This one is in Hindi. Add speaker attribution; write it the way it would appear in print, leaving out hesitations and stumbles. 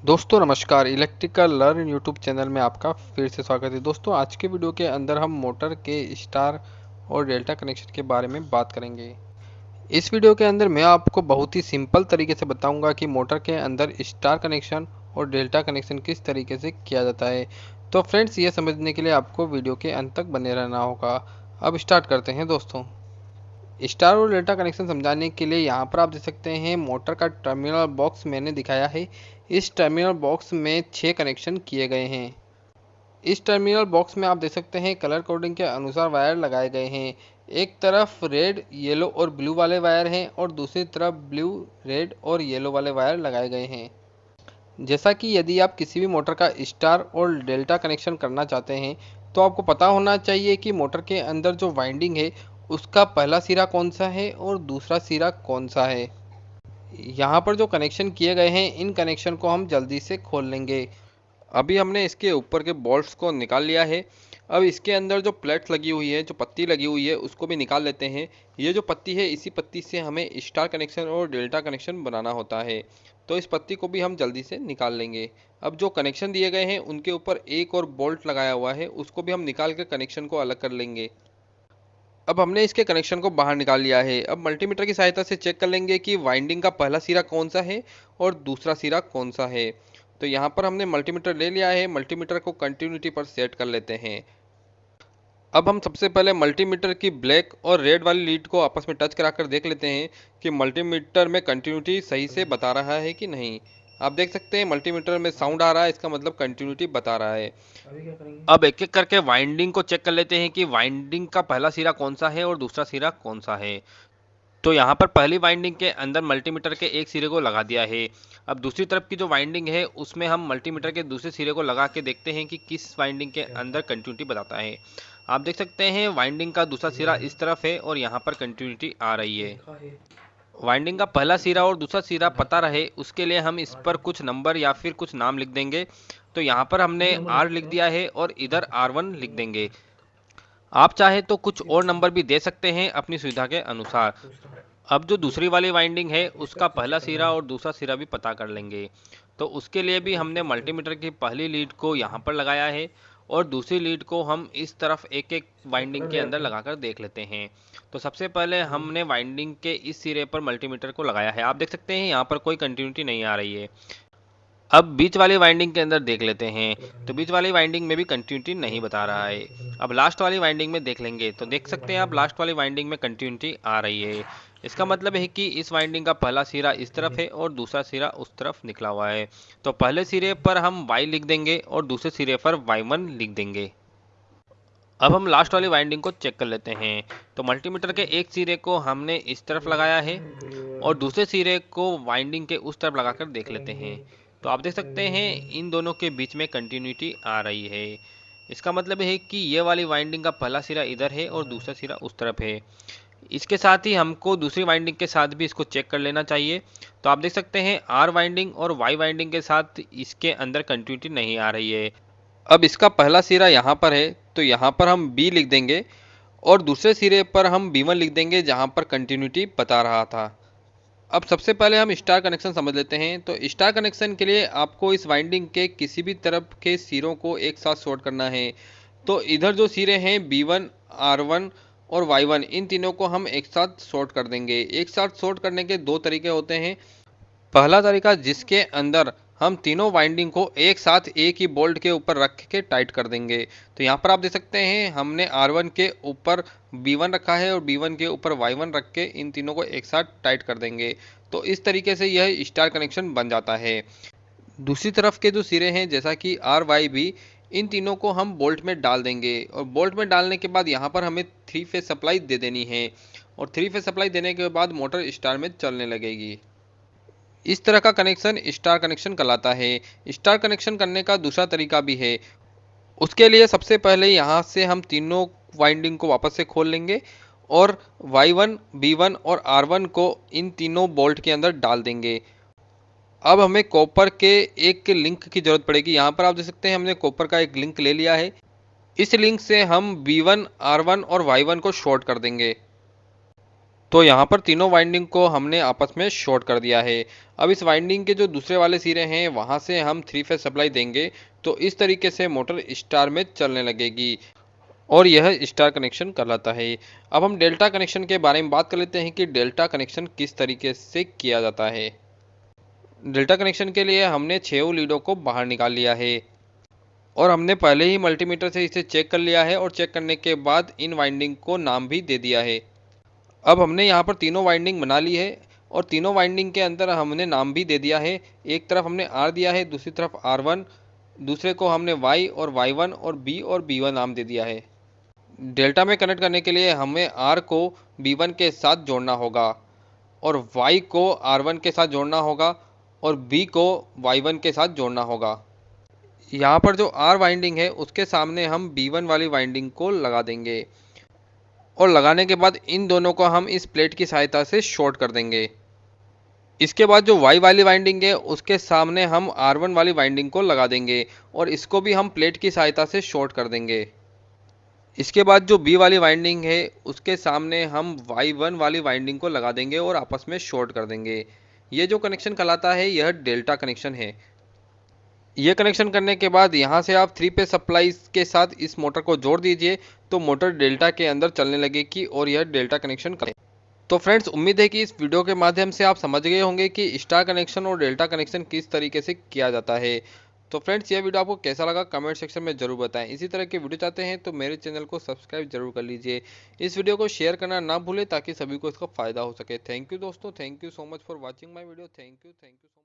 Speaker 1: दोस्तों नमस्कार। इलेक्ट्रिकल लर्न यूट्यूब चैनल में आपका फिर से स्वागत है। दोस्तों आज के वीडियो के अंदर हम मोटर के स्टार और डेल्टा कनेक्शन के बारे में बात करेंगे। इस वीडियो के अंदर मैं आपको बहुत ही सिंपल तरीके से बताऊंगा कि मोटर के अंदर स्टार कनेक्शन और डेल्टा कनेक्शन किस तरीके से किया जाता है। तो फ्रेंड्स, ये समझने के लिए आपको वीडियो के अंत तक बने रहना होगा। अब स्टार्ट करते हैं दोस्तों। स्टार और डेल्टा कनेक्शन समझाने के लिए यहाँ पर आप देख सकते हैं मोटर का टर्मिनल बॉक्स मैंने दिखाया है। इस टर्मिनल बॉक्स में 6 कनेक्शन किए गए हैं। इस टर्मिनल बॉक्स में आप देख सकते हैं कलर कोडिंग के अनुसार वायर लगाए गए हैं। एक तरफ रेड, येलो और ब्लू वाले वायर हैं और दूसरी तरफ ब्लू, रेड और येलो वाले वायर लगाए गए हैं। जैसा कि यदि आप किसी भी मोटर का स्टार और डेल्टा कनेक्शन करना चाहते हैं तो आपको पता होना चाहिए कि मोटर के अंदर जो वाइंडिंग है उसका पहला सिरा कौन सा है और दूसरा सिरा कौन सा है। यहाँ पर जो कनेक्शन किए गए हैं इन कनेक्शन को हम जल्दी से खोल लेंगे। अभी हमने इसके ऊपर के बोल्ट्स को निकाल लिया है। अब इसके अंदर जो प्लेट्स लगी हुई है, जो पत्ती लगी हुई है, उसको भी निकाल लेते हैं। ये जो पत्ती है, इसी पत्ती से हमें स्टार कनेक्शन और डेल्टा कनेक्शन बनाना होता है, तो इस पत्ती को भी हम जल्दी से निकाल लेंगे। अब जो कनेक्शन दिए गए हैं उनके ऊपर एक और बोल्ट लगाया हुआ है, उसको भी हम निकाल कर कनेक्शन को अलग कर लेंगे। अब हमने इसके कनेक्शन को बाहर निकाल लिया है। अब मल्टीमीटर की सहायता से चेक कर लेंगे कि वाइंडिंग का पहला सिरा कौन सा है और दूसरा सिरा कौन सा है। तो यहाँ पर हमने मल्टीमीटर ले लिया है। मल्टीमीटर को कंटिन्यूटी पर सेट कर लेते हैं। अब हम सबसे पहले मल्टीमीटर की ब्लैक और रेड वाली लीड को आपस में टच कराकर देख लेते हैं कि मल्टीमीटर में कंटिन्यूटी सही से बता रहा है कि नहीं। आप देख सकते हैं मल्टीमीटर में साउंड आ रहा है, इसका मतलब कंटिन्यूटी बता रहा है।
Speaker 2: अभी क्या करेंगे?
Speaker 1: अब एक एक करके वाइंडिंग को चेक कर लेते हैं कि वाइंडिंग का पहला सिरा कौन सा है और दूसरा सिरा कौन सा है। तो यहाँ पर पहली वाइंडिंग के अंदर मल्टीमीटर के एक सिरे को लगा दिया है। अब दूसरी तरफ की जो वाइंडिंग है उसमें हम मल्टीमीटर के दूसरे सिरे को लगा के देखते हैं कि किस वाइंडिंग के अंदर कंटिन्यूटी बताता है। आप देख सकते हैं वाइंडिंग का दूसरा सिरा इस तरफ है और यहाँ पर कंटिन्यूटी आ रही है।
Speaker 2: लिखा है
Speaker 1: वाइंडिंग का पहला सिरा और दूसरा सिरा पता रहे उसके लिए हम इस पर कुछ नंबर या फिर कुछ नाम लिख देंगे। तो यहाँ पर हमने
Speaker 2: नंबर
Speaker 1: R लिख दिया है और इधर R1 लिख देंगे। आप चाहे तो कुछ और नंबर भी दे सकते हैं अपनी सुविधा के अनुसार।
Speaker 2: पूछता हूँ।
Speaker 1: अब जो दूसरी वाली वाइंडिंग है उसका
Speaker 2: इसका
Speaker 1: पहला
Speaker 2: चेक करना
Speaker 1: सिरा
Speaker 2: है।
Speaker 1: और दूसरा सिरा भी पता कर लेंगे। तो उसके लिए भी हमने मल्टीमीटर की पहली लीड को यहाँ पर लगाया है और दूसरी लीड को हम इस तरफ एक एक वाइंडिंग के अंदर लगाकर देख लेते हैं। तो सबसे पहले हमने वाइंडिंग के इस सिरे पर मल्टीमीटर को लगाया है। आप देख सकते हैं यहाँ पर कोई कंटिन्यूटी नहीं आ रही है। अब बीच वाली वाइंडिंग के अंदर देख लेते हैं। तो बीच वाली वाइंडिंग में भी कंटिन्यूटी नहीं बता रहा है। अब लास्ट वाली वाइंडिंग में देख लेंगे तो देख सकते हैं आप लास्ट वाली वाइंडिंग में कंटिन्यूटी आ रही है। इसका मतलब है कि इस वाइंडिंग का पहला सिरा इस तरफ है और दूसरा सिरा उस तरफ निकला हुआ है। तो पहले सिरे पर हम Y लिख देंगे और दूसरे सिरे पर Y1 लिख देंगे। अब हम लास्ट वाली वाइंडिंग को चेक कर लेते हैं। तो मल्टीमीटर के एक सिरे को हमने इस तरफ लगाया है और दूसरे सिरे को वाइंडिंग के उस तरफ लगाकर देख लेते हैं। तो आप देख सकते हैं इन दोनों के बीच में कंटिन्यूटी आ रही है। इसका मतलब है कि ये वाली वाइंडिंग का पहला सिरा इधर है और दूसरा सिरा उस तरफ है। इसके साथ ही हमको दूसरी वाइंडिंग के साथ भी इसको चेक कर लेना चाहिए। तो आप देख सकते हैं R वाइंडिंग और Y वाइंडिंग के साथ इसके अंदर कंटिन्यूटी नहीं आ रही है। अब इसका पहला सिरा यहाँ पर है तो यहाँ पर हम B लिख देंगे और दूसरे सिरे पर हम B1 लिख देंगे जहाँ पर कंटिन्यूटी बता रहा था। अब सबसे पहले हम स्टार कनेक्शन समझ लेते हैं। तो स्टार कनेक्शन के लिए आपको इस वाइंडिंग के किसी भी तरफ के सिरों को एक साथ शॉर्ट करना है। तो इधर जो सिरे हैं B1, R1 और Y1, इन तीनों को हम एक साथ शॉर्ट कर देंगे। एक साथ शॉर्ट करने के दो तरीके होते हैं। पहला तरीका जिसके अंदर हम तीनों वाइंडिंग को एक साथ एक ही बोल्ट के ऊपर रख के टाइट कर देंगे। तो यहाँ पर आप देख सकते हैं हमने R1 के ऊपर B1 रखा है और B1 के ऊपर Y1 रख के इन तीनों को एक साथ टाइट कर देंगे। तो इस तरीके से यह स्टार कनेक्शन बन जाता है। दूसरी तरफ के जो सिरे हैं जैसा कि RYB, इन तीनों को हम बोल्ट में डाल देंगे और बोल्ट में डालने के बाद यहाँ पर हमें 3 फेज सप्लाई दे देनी है और 3 फेज सप्लाई देने के बाद मोटर स्टार में चलने लगेगी। इस तरह का कनेक्शन स्टार कनेक्शन कहलाता है। स्टार कनेक्शन करने का दूसरा तरीका भी है। उसके लिए सबसे पहले यहाँ से हम तीनों वाइंडिंग को वापस से खोल लेंगे और Y1, B1 और R1 को इन तीनों बोल्ट के अंदर डाल देंगे। अब हमें कॉपर के एक लिंक की जरूरत पड़ेगी। यहाँ पर आप देख सकते हैं हमने कॉपर का एक लिंक ले लिया है। इस लिंक से हम B1, R1 और Y1 को शॉर्ट कर देंगे। तो यहाँ पर तीनों वाइंडिंग को हमने आपस में शॉर्ट कर दिया है। अब इस वाइंडिंग के जो दूसरे वाले सिरे हैं वहाँ से हम 3 फेज सप्लाई देंगे, तो इस तरीके से मोटर स्टार में चलने लगेगी और यह स्टार कनेक्शन कहलाता है। अब हम डेल्टा कनेक्शन के बारे में बात कर लेते हैं कि डेल्टा कनेक्शन किस तरीके से किया जाता है। डेल्टा कनेक्शन के लिए हमने 6 लीडों को बाहर निकाल लिया है और हमने पहले ही मल्टीमीटर से इसे चेक कर लिया है और चेक करने के बाद इन वाइंडिंग को नाम भी दे दिया है। अब हमने यहाँ पर तीनों वाइंडिंग बना ली है और तीनों वाइंडिंग के अंदर हमने नाम भी दे दिया है। एक तरफ हमने आर दिया है, दूसरी तरफ R1, दूसरे को हमने Y और Y1 और B और B1 नाम दे दिया है। डेल्टा में कनेक्ट करने के लिए हमें R को B1 के साथ जोड़ना होगा और Y को R1 के साथ जोड़ना होगा और B को Y1 के साथ जोड़ना होगा। यहाँ पर जो R वाइंडिंग है उसके सामने हम B1 वाली वाइंडिंग को लगा देंगे और लगाने के बाद इन दोनों को हम इस प्लेट की सहायता से शॉर्ट कर देंगे। इसके बाद जो Y वाली वाइंडिंग है उसके सामने हम R1 वाली वाइंडिंग को लगा देंगे और इसको भी हम प्लेट की सहायता से शॉर्ट कर देंगे। इसके बाद जो B वाली वाइंडिंग है उसके सामने हम Y1 वाली वाइंडिंग को लगा देंगे और आपस में शॉर्ट कर देंगे। ये जो कनेक्शन कहलाता है यह डेल्टा कनेक्शन है। ये कनेक्शन करने के बाद यहाँ से आप 3 फेज सप्लाई के साथ इस मोटर को जोड़ दीजिए, तो मोटर डेल्टा के अंदर चलने लगेगी और यह डेल्टा कनेक्शन करें। तो फ्रेंड्स, उम्मीद है कि इस वीडियो के माध्यम से आप समझ गए होंगे कि स्टार कनेक्शन और डेल्टा कनेक्शन किस तरीके से किया जाता है। तो फ्रेंड्स, यह वीडियो आपको कैसा लगा कमेंट सेक्शन में जरूर बताएं। इसी तरह के वीडियो चाहते हैं तो मेरे चैनल को सब्सक्राइब जरूर कर लीजिए। इस वीडियो को शेयर करना ना भूलें ताकि सभी को इसका फायदा हो सके। थैंक यू दोस्तों, thank you so much for watching my video. Thank you.